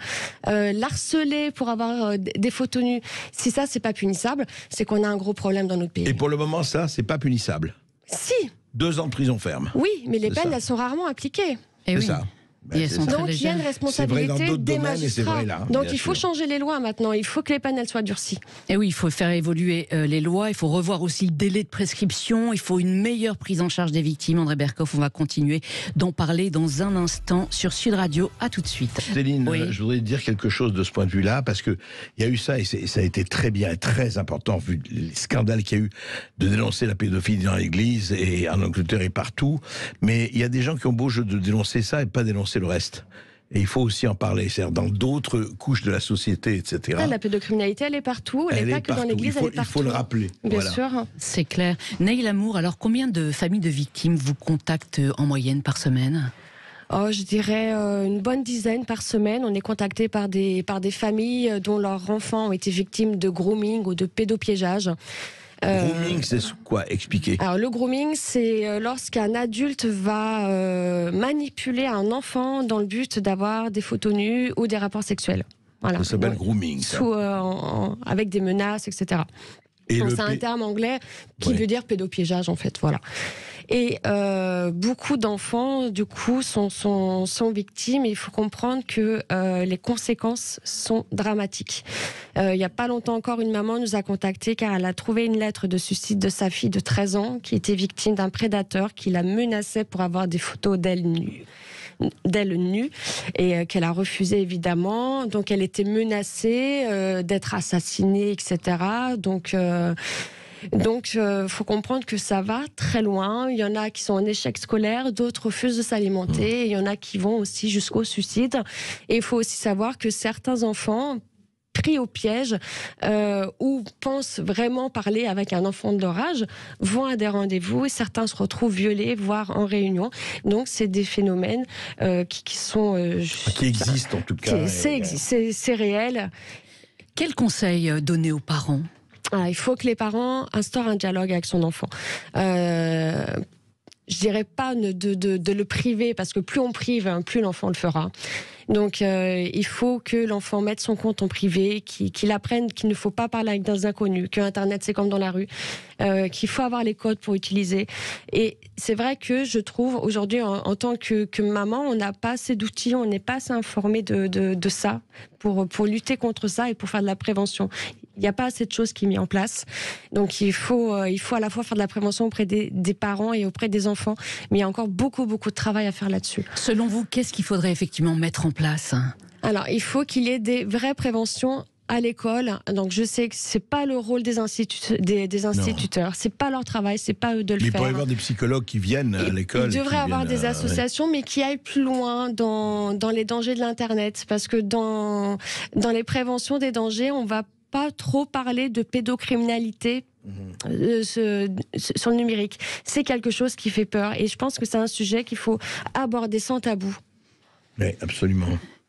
[SPEAKER 2] l'harceler pour avoir des photos nues, si ça, c'est pas punissable, c'est qu'on a un gros problème dans notre pays.
[SPEAKER 3] Et pour le moment, ça, c'est pas punissable ?
[SPEAKER 2] Si.
[SPEAKER 3] 2 ans de prison ferme.
[SPEAKER 2] Oui, mais les peines, elles sont rarement appliquées.
[SPEAKER 3] C'est ça.
[SPEAKER 1] Donc
[SPEAKER 2] il y a une responsabilité des magistrats. Donc il faut changer les lois maintenant. Il faut que les peines elles soient durcies.
[SPEAKER 1] Et oui, il faut faire évoluer les lois. Il faut revoir aussi le délai de prescription. Il faut une meilleure prise en charge des victimes. André Berkoff, on va continuer d'en parler dans un instant sur Sud Radio. À tout de suite.
[SPEAKER 3] Céline, je voudrais dire quelque chose de ce point de vue-là, parce que il y a eu ça et ça a été très bien, et très important vu les scandales qu'il y a eu de dénoncer la pédophilie dans l'Église et en Angleterre et partout. Mais il y a des gens qui ont beau jeu de dénoncer ça et pas dénoncer le reste. Et il faut aussi en parler, c'est-à-dire dans d'autres couches de la société, etc.
[SPEAKER 2] La pédocriminalité, elle est partout. Elle n'est pas que dans l'Église, elle est partout.
[SPEAKER 3] Il faut le rappeler.
[SPEAKER 2] Bien sûr.
[SPEAKER 1] C'est clair. Neil Amour, alors combien de familles de victimes vous contactent en moyenne par semaine ?
[SPEAKER 2] Je dirais une bonne dizaine par semaine. On est contacté par des familles dont leurs enfants ont été victimes de grooming ou de pédopiégeage.
[SPEAKER 3] Grooming, c'est quoi ? Expliquez.
[SPEAKER 2] Alors le grooming, c'est lorsqu'un adulte va manipuler un enfant dans le but d'avoir des photos nues ou des rapports sexuels. Voilà.
[SPEAKER 3] Ça s'appelle grooming.
[SPEAKER 2] Avec des menaces, etc. C'est un terme anglais qui veut dire pédopiégeage en fait. Voilà. Et beaucoup d'enfants, du coup, sont victimes. Et il faut comprendre que les conséquences sont dramatiques. Il n'y a pas longtemps encore, une maman nous a contactés car elle a trouvé une lettre de suicide de sa fille de 13 ans qui était victime d'un prédateur qui la menaçait pour avoir des photos d'elle nue et qu'elle a refusé évidemment. Donc elle était menacée d'être assassinée, etc. Donc, faut comprendre que ça va très loin. Il y en a qui sont en échec scolaire, d'autres refusent de s'alimenter. Il y en a qui vont aussi jusqu'au suicide. Et il faut aussi savoir que certains enfants pris au piège ou pensent vraiment parler avec un enfant de leur âge, vont à des rendez-vous et certains se retrouvent violés, voire en réunion. Donc c'est des phénomènes qui sont...
[SPEAKER 3] qui existent en tout cas.
[SPEAKER 2] C'est réel.
[SPEAKER 1] Quel conseil donner aux parents ?
[SPEAKER 2] Il faut que les parents instaurent un dialogue avec son enfant. Je dirais pas de le priver, parce que plus on prive, plus l'enfant le fera. Donc il faut que l'enfant mette son compte en privé, qu'il apprenne qu'il ne faut pas parler avec des inconnus, que Internet c'est comme dans la rue, qu'il faut avoir les codes pour utiliser. Et c'est vrai que je trouve aujourd'hui en tant que maman, on n'a pas assez d'outils, on n'est pas assez informé de ça pour lutter contre ça et pour faire de la prévention. Il n'y a pas assez de choses qui sont mises en place. Donc il faut à la fois faire de la prévention auprès des parents et auprès des enfants, mais il y a encore beaucoup de travail à faire là-dessus.
[SPEAKER 1] Selon vous, qu'est-ce qu'il faudrait effectivement mettre en place ?
[SPEAKER 2] Alors, il faut qu'il y ait des vraies préventions à l'école. Donc, je sais que c'est pas le rôle des instituteurs, c'est pas leur travail, c'est pas eux de le faire.
[SPEAKER 3] Il pourrait y avoir des psychologues qui viennent à l'école.
[SPEAKER 2] Il devrait y avoir des associations, mais qui aillent plus loin dans les dangers de l'Internet, parce que dans les préventions des dangers, on va pas trop parler de pédocriminalité. Sur le numérique, c'est quelque chose qui fait peur, et je pense que c'est un sujet qu'il faut aborder sans tabou.
[SPEAKER 3] Oui, absolument.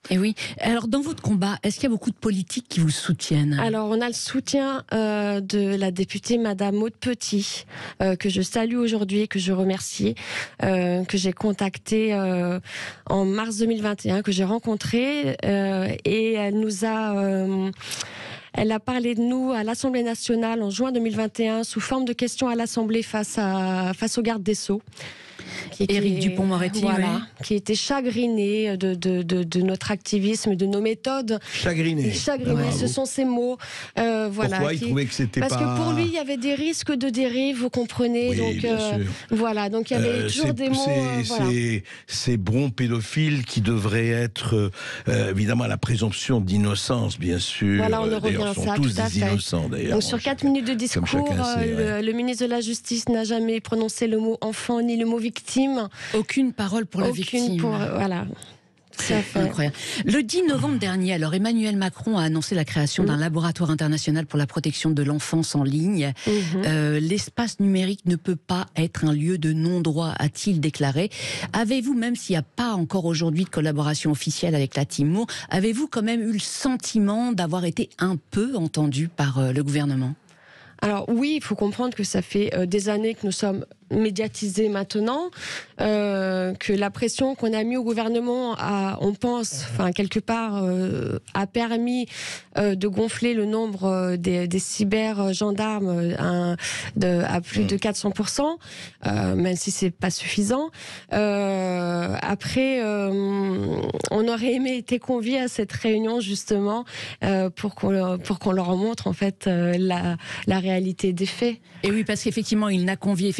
[SPEAKER 1] Et oui. Alors, dans votre combat, est-ce qu'il y a beaucoup de politiques qui vous soutiennent ?
[SPEAKER 2] Alors, on a le soutien de la députée Madame Maud Petit, que je salue aujourd'hui, que je remercie, que j'ai contactée en mars 2021, que j'ai rencontrée, et elle nous a... Elle a parlé de nous à l'Assemblée nationale en juin 2021 sous forme de questions à l'Assemblée face au garde des Sceaux.
[SPEAKER 1] Éric Dupond-Moretti,
[SPEAKER 2] voilà, qui était chagriné de notre activisme, de nos méthodes.
[SPEAKER 3] Chagriné,
[SPEAKER 2] ce sont ces mots. Voilà,
[SPEAKER 3] pourquoi il trouvait que c'était
[SPEAKER 2] parce que pour lui, il y avait des risques de dérive, vous comprenez.
[SPEAKER 3] Oui,
[SPEAKER 2] donc
[SPEAKER 3] bien sûr.
[SPEAKER 2] voilà, donc il y avait toujours des mots.
[SPEAKER 3] Ces bons pédophiles qui devraient être évidemment à la présomption d'innocence, bien sûr.
[SPEAKER 2] Voilà, on en revient à ça.
[SPEAKER 3] Sont tous des innocents d'ailleurs.
[SPEAKER 2] Donc sur 4 minutes de discours, le ministre de la Justice n'a jamais prononcé le mot enfant ni le mot victime.
[SPEAKER 1] Aucune parole pour la victime.
[SPEAKER 2] Voilà.
[SPEAKER 1] C'est incroyable. Le 10 novembre dernier, alors Emmanuel Macron a annoncé la création d'un laboratoire international pour la protection de l'enfance en ligne. L'espace numérique ne peut pas être un lieu de non-droit, a-t-il déclaré. Avez-vous, même s'il n'y a pas encore aujourd'hui de collaboration officielle avec la Team Moore, avez-vous quand même eu le sentiment d'avoir été un peu entendu par le gouvernement ?
[SPEAKER 2] Alors oui, il faut comprendre que ça fait des années que nous sommes médiatisés maintenant, que la pression qu'on a mise au gouvernement on pense, quelque part, a permis de gonfler le nombre des cyber-gendarmes à plus de 400%, même si c'est pas suffisant. Après, on aurait aimé être conviés à cette réunion justement pour qu'on leur montre en fait la réalité des faits.
[SPEAKER 1] Et oui, parce qu'effectivement, il a convié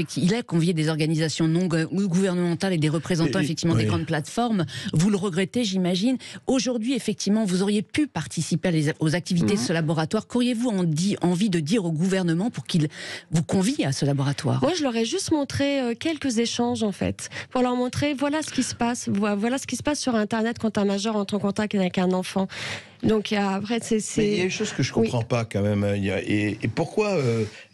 [SPEAKER 1] des organisations non gouvernementales et des représentants effectivement des grandes plateformes. Vous le regrettez, j'imagine. Aujourd'hui, effectivement, vous auriez pu participer aux activités de ce laboratoire. Qu'auriez-vous envie de dire au gouvernement pour qu'il vous convie à ce laboratoire ?
[SPEAKER 2] Moi, je leur ai juste montré quelques échanges, en fait, pour leur montrer, voilà ce qui se passe. Voilà ce qui se passe sur Internet quand un majeur entre en contact avec un enfant. Donc après, c'est...
[SPEAKER 3] Mais il y a une chose que je comprends pas quand même. Et pourquoi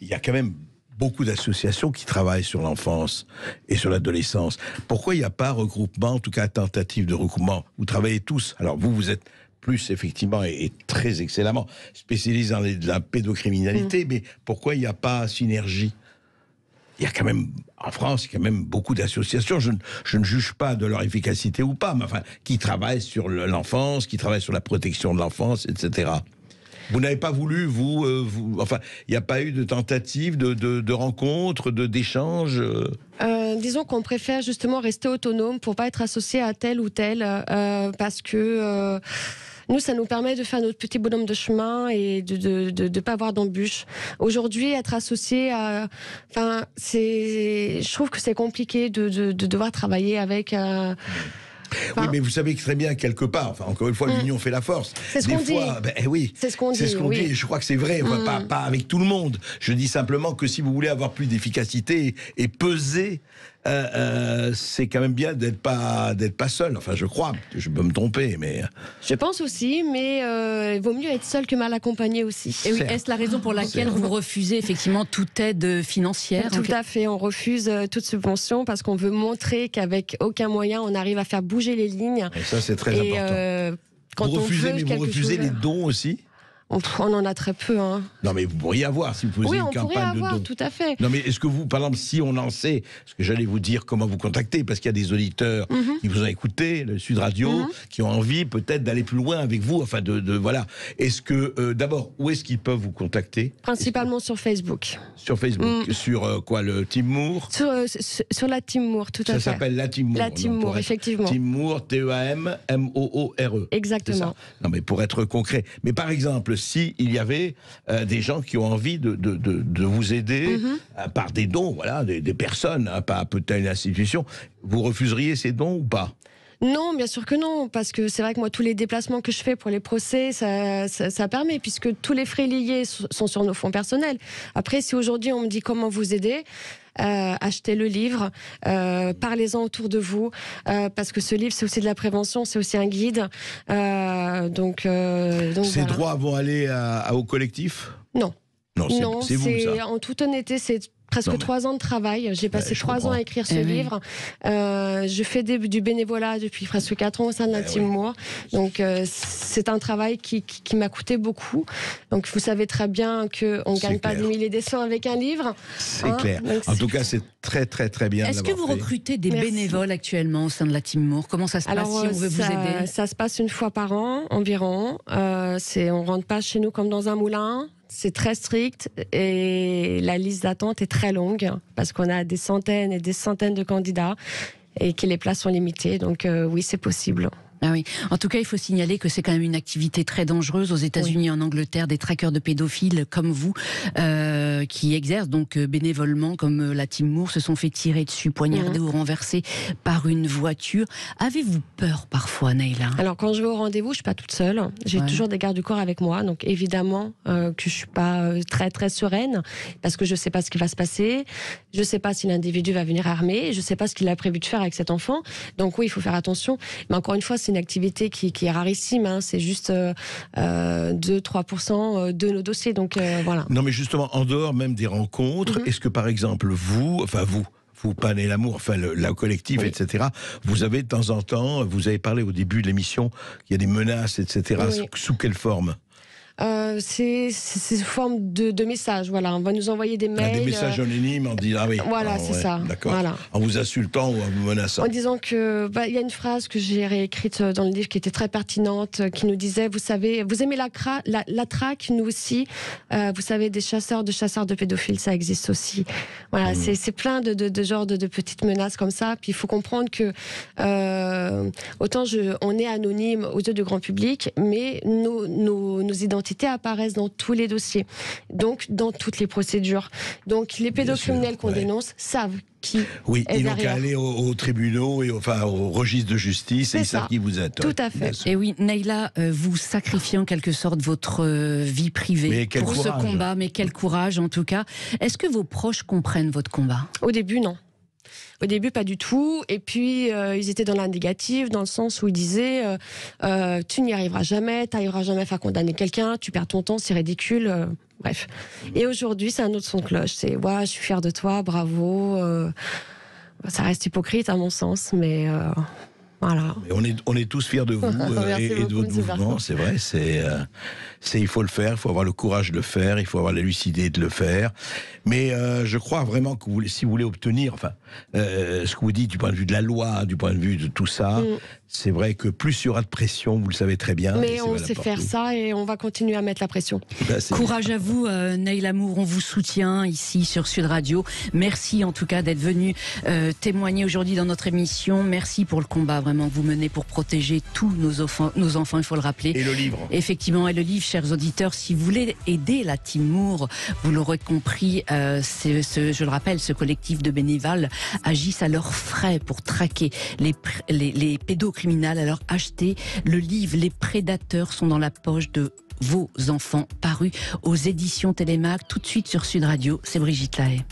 [SPEAKER 3] il y a quand même beaucoup d'associations qui travaillent sur l'enfance et sur l'adolescence. Pourquoi il n'y a pas regroupement, en tout cas tentative de regroupement ? Vous travaillez tous. Alors vous êtes plus effectivement et très excellemment spécialisé dans la pédocriminalité, mais pourquoi il n'y a pas synergie ? Il y a quand même, en France, il y a quand même beaucoup d'associations, je ne juge pas de leur efficacité ou pas, mais enfin, qui travaillent sur l'enfance, qui travaillent sur la protection de l'enfance, etc. Vous n'avez pas voulu, enfin, il n'y a pas eu de tentative de rencontre, d'échange
[SPEAKER 2] Disons qu'on préfère justement rester autonome pour pas être associé à tel ou tel, parce que nous, ça nous permet de faire notre petit bonhomme de chemin et de pas avoir d'embûches. Aujourd'hui, être associé à... je trouve que c'est compliqué de devoir travailler avec...
[SPEAKER 3] oui, mais vous savez très bien, quelque part, encore une fois, l'union fait la force.
[SPEAKER 2] C'est ce qu'on dit.
[SPEAKER 3] Oui,
[SPEAKER 2] c'est ce qu'on dit.
[SPEAKER 3] C'est ce qu'on dit, et je crois que c'est vrai, pas avec tout le monde. Je dis simplement que si vous voulez avoir plus d'efficacité et peser c'est quand même bien d'être pas seul. Enfin, je crois, je peux me tromper, mais...
[SPEAKER 2] Je pense aussi, mais il vaut mieux être seul que mal accompagné aussi.
[SPEAKER 1] Et oui, est-ce la raison pour laquelle vous refusez effectivement toute aide financière?
[SPEAKER 2] Tout à fait, on refuse toute subvention parce qu'on veut montrer qu'avec aucun moyen, on arrive à faire bouger les lignes.
[SPEAKER 3] Et ça, c'est très important.
[SPEAKER 2] Quand
[SPEAKER 3] vous refusez les dons aussi?
[SPEAKER 2] On en a très peu. Hein.
[SPEAKER 3] Non, mais vous pourriez avoir si vous faisiez une campagne de dons.
[SPEAKER 2] Tout à fait.
[SPEAKER 3] Non, mais est-ce que vous, par exemple, si on en sait, parce que j'allais vous dire comment vous contacter, parce qu'il y a des auditeurs qui vous ont écouté, le Sud Radio, qui ont envie peut-être d'aller plus loin avec vous, enfin voilà. Est-ce que, d'abord, où est-ce qu'ils peuvent vous contacter?
[SPEAKER 2] Principalement sur Facebook.
[SPEAKER 3] Sur Facebook. Sur quoi, le Team Moore?
[SPEAKER 2] Sur la Team Moore, tout à fait.
[SPEAKER 3] Ça s'appelle la Team Moore.
[SPEAKER 2] La Team Moore, effectivement.
[SPEAKER 3] Team Moore, T-E-A-M-M-O-O-R-E.
[SPEAKER 2] Exactement.
[SPEAKER 3] Non, mais pour être concret. Mais par exemple, si il y avait des gens qui ont envie de vous aider par des dons, voilà, des personnes, hein, pas peut-être une institution, vous refuseriez ces dons ou pas?
[SPEAKER 2] Non, bien sûr que non, parce que c'est vrai que moi, tous les déplacements que je fais pour les procès, ça permet, puisque tous les frais liés sont sur nos fonds personnels. Après, si aujourd'hui on me dit comment vous aider, achetez le livre, parlez-en autour de vous, parce que ce livre, c'est aussi de la prévention, c'est aussi un guide. Donc
[SPEAKER 3] Ces
[SPEAKER 2] voilà.
[SPEAKER 3] droits vont aller au collectif?
[SPEAKER 2] Non.
[SPEAKER 3] Non, c'est vous, ça.
[SPEAKER 2] En toute honnêteté, c'est presque 3 ans de travail. J'ai passé 3 ans à écrire ce livre. Je fais du bénévolat depuis presque 4 ans au sein de la Team Moore. Donc, c'est un travail qui m'a coûté beaucoup. Donc, vous savez très bien qu'on ne gagne pas des milliers des cents avec un livre.
[SPEAKER 3] C'est clair. En tout cas, c'est très, très, très bien.
[SPEAKER 1] Est-ce que vous recrutez des bénévoles actuellement au sein de la Team Moore? Comment ça se passe si on veut vous aider?
[SPEAKER 2] Ça se passe une fois par an environ. On ne rentre pas chez nous comme dans un moulin. C'est très strict et la liste d'attente est très longue parce qu'on a des centaines et des centaines de candidats et que les places sont limitées. Donc oui, c'est possible.
[SPEAKER 1] Ah oui. En tout cas, il faut signaler que c'est quand même une activité très dangereuse aux États-Unis et en Angleterre, des traqueurs de pédophiles comme vous, qui exercent donc bénévolement, comme la Team Moore, se sont fait tirer dessus, poignarder ou renverser par une voiture. Avez-vous peur parfois, Neyla? Alors,
[SPEAKER 2] quand je vais au rendez-vous, je suis pas toute seule. J'ai toujours des gardes du corps avec moi, donc évidemment que je suis pas très très sereine parce que je sais pas ce qui va se passer, je sais pas si l'individu va venir armé, je sais pas ce qu'il a prévu de faire avec cet enfant. Donc oui, il faut faire attention. Mais encore une fois, c'est une activité qui est rarissime, hein. C'est juste 2-3% de nos dossiers, donc voilà.
[SPEAKER 3] Non, mais justement, en dehors même des rencontres, est-ce que par exemple vous, Panez l'amour, enfin la collective, etc., vous avez de temps en temps, vous avez parlé au début de l'émission, il y a des menaces, etc., sous quelle forme?
[SPEAKER 2] C'est sous forme de messages, voilà. On va nous envoyer des mails.
[SPEAKER 3] Des messages anonymes en disant
[SPEAKER 2] Voilà, c'est ça.
[SPEAKER 3] D'accord.
[SPEAKER 2] Voilà.
[SPEAKER 3] En vous insultant ou en vous menaçant.
[SPEAKER 2] En disant que il y a une phrase que j'ai réécrite dans le livre qui était très pertinente, qui nous disait, vous savez, vous aimez la traque, nous aussi. Vous savez, des chasseurs de pédophiles, ça existe aussi. Voilà, c'est plein de genres de petites menaces comme ça. Puis il faut comprendre que autant on est anonyme aux yeux du grand public, mais nos identités apparaissent dans tous les dossiers, donc dans toutes les procédures. Donc les pédocriminels qu'on dénonce savent qui est
[SPEAKER 3] ils n'ont
[SPEAKER 2] derrière.
[SPEAKER 3] qu'à aller aux tribunaux et au registre de justice et ils savent qui vous êtes.
[SPEAKER 2] Tout à fait.
[SPEAKER 1] Et oui, Neyla, vous sacrifiez en quelque sorte votre vie privée pour ce combat, mais quel courage en tout cas. Est-ce que vos proches comprennent votre combat?
[SPEAKER 2] Au début, non. Au début, pas du tout. Et puis, ils étaient dans la négative, dans le sens où ils disaient tu n'y arriveras jamais, tu n'arriveras jamais à faire condamner quelqu'un, tu perds ton temps, c'est ridicule. Bref. Et aujourd'hui, c'est un autre son de cloche. C'est je suis fière de toi, bravo. Ça reste hypocrite à mon sens, mais voilà.
[SPEAKER 3] Et on est tous fiers de vous et de votre mouvement, c'est vrai. Il faut le faire, il faut avoir le courage de le faire, il faut avoir la lucidité de le faire. Mais je crois vraiment que si vous voulez obtenir, ce que vous dites du point de vue de la loi, du point de vue de tout ça, c'est vrai que plus il y aura de pression, vous le savez très bien.
[SPEAKER 2] Mais on sait faire ça et on va continuer à mettre la pression.
[SPEAKER 1] Courage à vous, Neyla Moore, on vous soutient ici sur Sud Radio. Merci en tout cas d'être venu témoigner aujourd'hui dans notre émission. Merci pour le combat vraiment que vous menez pour protéger tous nos enfants, il faut le rappeler.
[SPEAKER 3] Et le livre.
[SPEAKER 1] Effectivement, et le livre, chers auditeurs, si vous voulez aider la Team Moore, vous l'aurez compris, je le rappelle, ce collectif de bénévoles agissent à leurs frais pour traquer les pédocriminels. Alors achetez le livre, les prédateurs sont dans la poche de vos enfants, paru aux éditions Télémac. Tout de suite sur Sud Radio, c'est Brigitte Lahaye.